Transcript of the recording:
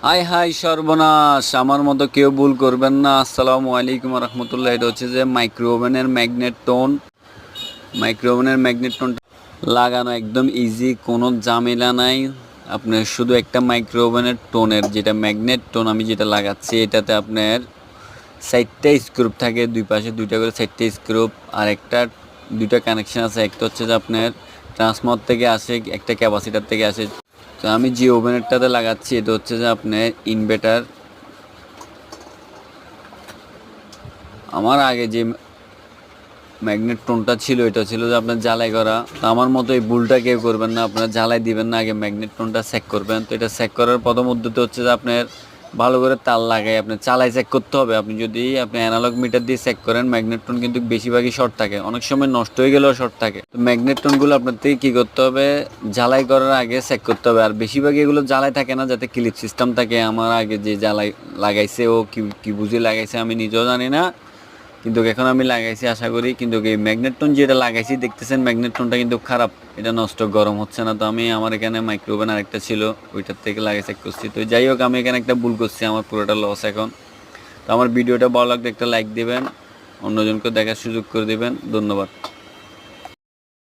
High high সর্বনাশ, আমার মতো কেউ ভুল করবেন না। আসসালামু আলাইকুম রহমতুল্লাহ। এটা হচ্ছে যে মাইক্রো ওভেনের ম্যাগনেট টোন। মাইক্রো ওভেনের ম্যাগনেট টোন লাগানো একদম ইজি, কোনো ঝামেলা নাই। আপনার শুধু একটা মাইক্রো ওভেনের টোনের যেটা ম্যাগনেট টোন আমি যেটা লাগাচ্ছি, এটাতে আপনার 4টা স্ক্রুপ থাকে, দুই পাশে দুইটা করে 4টা স্ক্রুপ। আর একটা দুইটা কানেকশন আছে। একটা হচ্ছে যে আপনার ট্রান্সফর্মার থেকে আসে, একটা ক্যাপাসিটার থেকে আসে। তো আমি যে ওভেনেরটাতে লাগাচ্ছি এটা হচ্ছে যে আপনার ইনভার্টার। আমার আগে যে ম্যাগনেট টোনটা ছিল এটা ছিল যে আপনার জ্বালাই করা। তো আমার মতো এই ভুলটা কেউ করবেন না, আপনারা জ্বালাই দিবেন না, আগে ম্যাগনেট টোনটা চেক করবেন। তো এটা চেক করার প্রথম উদ্দেশ্য হচ্ছে যে আপনার ভালো করে তার লাগাই আপনার চালাই চেক করতে হবে। আপনি যদি আপনি অ্যানালগ মিটার দিয়ে চেক করেন, ম্যাগনেট টোন কিন্তু বেশিরভাগই শর্ট থাকে, অনেক সময় নষ্ট হয়ে গেলেও শর্ট থাকে। তো ম্যাগনেট টোনগুলো আপনার থেকে কী করতে হবে, জ্বালাই করার আগে চেক করতে হবে। আর বেশিরভাগই এগুলো জ্বালাই থাকে না, যাতে ক্লিপ সিস্টেম থাকে। আমার আগে যে জ্বালাই লাগাইছে ও কি বুঝে লাগাইছে আমি নিজেও জানি না, কিন্তু এখন আমি লাগাইছি আশা করি। কিন্তু এই ম্যাগনেট টোন যেটা লাগাইছি দেখতেছেন ম্যাগনেট টোনটা কিন্তু খারাপ, এটা নষ্ট, গরম হচ্ছে না। তো আমি আমার এখানে মাইক্রো ওভেন আরেকটা ছিল, ওইটার থেকে লাগিয়ে চেক করছি। তো যাই হোক, আমি এখানে একটা ভুল করছি, আমার পুরোটা লস এখন। তো আমার ভিডিওটা ভালো লাগলে একটা লাইক দিবেন, অন্যজনকে দেখার সুযোগ করে দিবেন। ধন্যবাদ।